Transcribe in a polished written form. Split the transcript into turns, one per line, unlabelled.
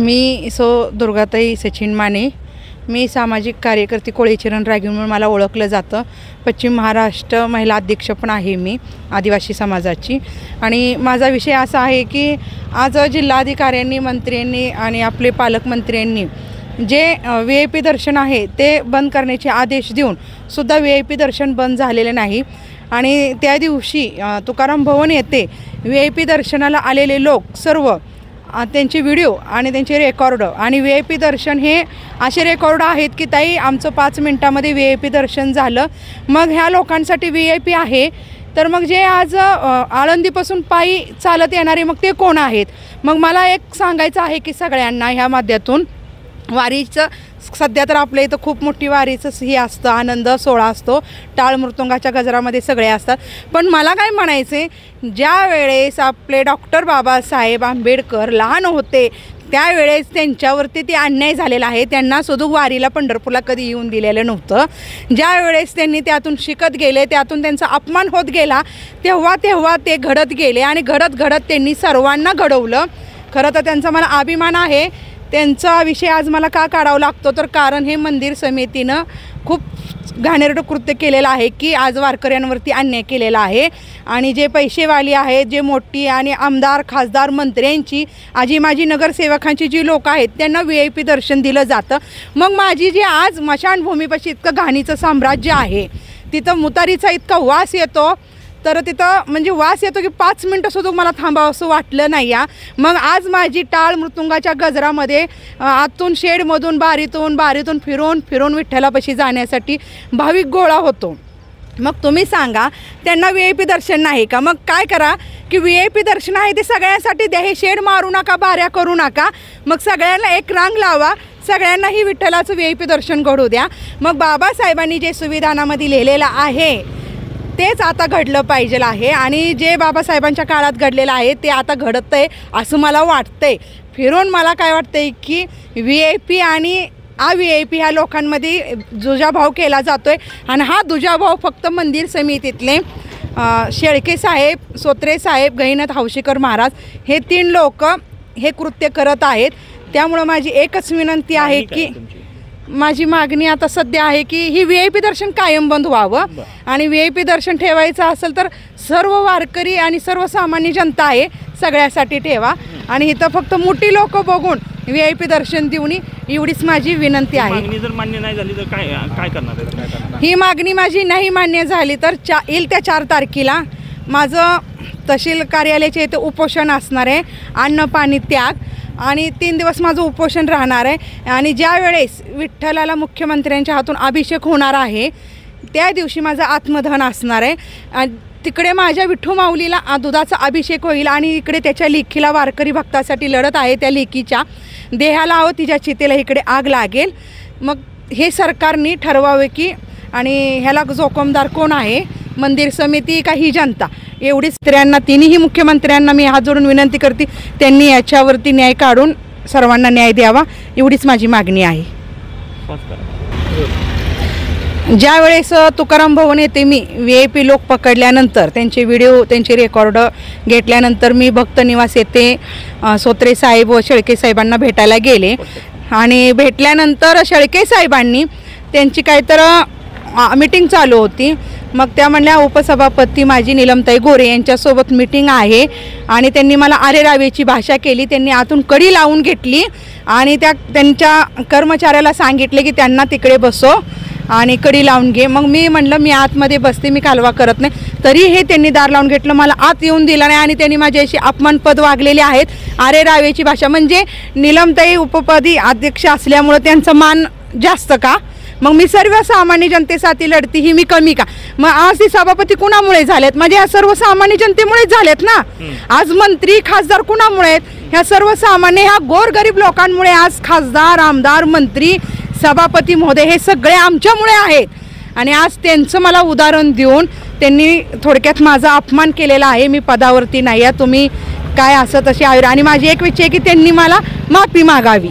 मी दुर्गाताई सचिन माने, मी सामाजिक कार्यकर्ती कोळीचरण रागी म्हणून मला ओळखलं जातं। पश्चिम महाराष्ट्र महिला अध्यक्ष पण आहे मी आदिवासी समाजाची। आणि माझा विषय असा आहे की आज जिल्हाधिकाऱ्यांनी, मंत्र्यांनी आणि आपले पालकमंत्र्यांनी जे VIP दर्शन आहे ते बंद करण्याचे आदेश देऊन सुद्धा VIP दर्शन बंद झालेले नाही। आणि त्या दिवशी तुकाराम भवन येथे VIP दर्शनाला आलेले लोक सर्व त्यांचे व्हिडिओ आणि त्यांचे रेकॉर्ड आणि VIP दर्शन हे असे रेकॉर्ड आहेत की ताई आमचं 5 मिनिटांमध्ये VIP दर्शन झालं। मग ह्या लोकांसाठी VIP आहे तर मग जे आज आळंदीपासून पायी चालत येणारे मग ते कोण आहेत? मग मला एक सांगायचं आहे की सगळ्यांना ह्या माध्यमातून वारीचं सध्या तर आपल्या इथं खूप मोठी वारीचं हे असतं, आनंद सोहळा असतो, टाळ मृदुंगाच्या गजरामध्ये सगळे असतात। पण मला काय म्हणायचे, ज्या वेळेस आपले डॉक्टर बाबासाहेब आंबेडकर लहान होते त्यावेळेस त्यांच्यावरती ते अन्याय झालेला आहे। त्यांना सुद्धा वारीला पंढरपूरला कधी येऊन दिलेलं नव्हतं। ज्या वेळेस त्यांनी त्यातून शिकत गेले, त्यातून त्यांचा अपमान होत गेला, तेव्हा ते घडत गेले आणि घडत त्यांनी सर्वांना घडवलं। खरं तर त्यांचा मला अभिमान आहे। त्यांचा विषय आज मला का काढावा लागतो तर कारण हे मंदिर समितीनं खूप घाणेरडं कृत्य केलेलं आहे की आज वारकऱ्यांवरती अन्याय केलेला आहे। आणि जे पैसेवाली आहेत, जे मोठी आणि आमदार, खासदार, मंत्र्यांची, आजी माजी नगरसेवकांची जी लोक आहेत त्यांना VIP दर्शन दिलं जातं। मग माझी जी आज स्मशानभूमीपाशी इतकं घाणीचं साम्राज्य आहे, तिथं मुतारीचा इतका वास येतो तर तिथं म्हणजे वास येतो की 5 मिनटं सुद्धा मला थांबावं असं वाटलं नाही या। मग आज माझी टाळ मृदुंगाच्या गजरामध्ये आतून शेडमधून बारीतून फिरून विठ्ठलापाशी जाण्यासाठी भाविक गोळा होतो। मग तुम्ही सांगा त्यांना VIP दर्शन नाही का? मग काय करा की VIP दर्शन आहे ते सगळ्यांसाठी द्या, हे शेड मारू नका, बाऱ्या करू नका। मग सगळ्यांना एक रांग लावा, सगळ्यांनाही विठ्ठलाचं VIP दर्शन घडू द्या। मग बाबासाहेबांनी जे संविधानामध्ये लिहिलेलं आहे तेच आता घडलं पाहिजे आहे आणि जे बाबासाहेबांच्या काळात घडलेलं आहे ते आता घडत आहे असं मला वाटतंय। फिरून मला काय वाटतंय की VIP आणि अVIP ह्या लोकांमध्ये दुजाभाव केला जातोय आणि हा दुजाभाव फक्त मंदिर समितीतले शेळके साहेब, सोत्रे साहेब, गहिनाथ हौशीकर महाराज हे 3 लोक हे कृत्य करत आहेत। त्यामुळे माझी एकच विनंती आहे की माझी मागणी आता सध्या आहे की ही VIP दर्शन कायम बंद व्हावं आणि VIP दर्शन ठेवायचं असेल तर सर्व वारकरी आणि सर्वसामान्य जनता आहे सगळ्यासाठी ठेवा आणि इथं फक्त मोठी लोक बघून VIP दर्शन देऊन एवढीच माझी विनंती आहे।
मागणी जर मान्य नाही झाली तर काय करणार?
ही मागणी माझी नाही मान्य झाली तर येईल त्या 4 तारखेला माझं तहसील कार्यालयाचे इथे उपोषण असणार आहे, अन्न पाणी त्याग आणि 3 दिवस माझं उपोषण राहणार आहे। आणि ज्या वेळेस विठ्ठलाला मुख्यमंत्र्यांच्या हातून अभिषेक होणार आहे त्या दिवशी माझं आत्मदहन असणार आहे। तिकडे माझ्या विठ्ठू माऊलीला दुधाचा अभिषेक होईल आणि इकडे त्याच्या लेकीला वारकरी भक्तासाठी लढत आहे, त्या लेकीच्या देहाला तिच्या चितेला इकडे आग लागेल। मग हे सरकारने ठरवावे की आणि ह्याला जोखमदार कोण आहे, मंदिर समिती का ही जनता? एवढीच स्त्रियांना, तिन्ही मुख्यमंत्र्यांना मी हात जोडून विनंती करते त्यांनी याच्यावरती न्याय काढून सर्वांना न्याय द्यावा, एवढीच माझी मागणी आहे। ज्या वेळेस तुकाराम भवन येथे मी VIP लोक पकडल्यानंतर त्यांचे व्हिडिओ, त्यांचे रेकॉर्ड घेतल्यानंतर मी भक्त निवास येथे सोत्रे साहेब व शेळके साहेबांना भेटायला गेले आणि भेटल्यानंतर शेळके साहेबांनी त्यांची काहीतर मीटिंग चालू होती। मग त्या म्हणल्या उपसभापती माझी नीलमताई गोरे यांच्यासोबत मीटिंग आहे आणि त्यांनी मला आरे रावेची भाषा केली। त्यांनी आतून कडी लावून घेतली आणि त्यांच्या कर्मचाऱ्याला सांगितले की त्यांना तिकडे बसव आणि कडी लावून घे। मग मी म्हणलं मी आतमध्ये बसते, मी कालवा करत नाही, तरी हे त्यांनी दार लावून घेतलं, मला आत येऊन दिला नाही आणि त्यांनी माझ्याशी अपमानपद वागलेले आहेत। आरे रावेची भाषा म्हणजे नीलमताई उपपदी अध्यक्ष असल्यामुळे त्यांचा मान जास्त का? मग मी सर्वसामान्य जनतेसाठी लढती, ही मी कमी का? मग आज ही सभापती कुणामुळे झालेत? म्हणजे ह्या सर्वसामान्य जनतेमुळेच झालेत ना। आज मंत्री खासदार कुणामुळे आहेत? ह्या सर्वसामान्य ह्या गोरगरीब लोकांमुळे आज खासदार, आमदार, मंत्री, सभापती महोदय हे सगळे आमच्यामुळे आहेत। आणि आज त्यांचं मला उदाहरण देऊन त्यांनी थोडक्यात माझा अपमान केलेला आहे। मी पदावरती नाही आहे, तुम्ही काय असं तशी आणि माझी एक इच्छा आहे की त्यांनी मला माफी मागावी।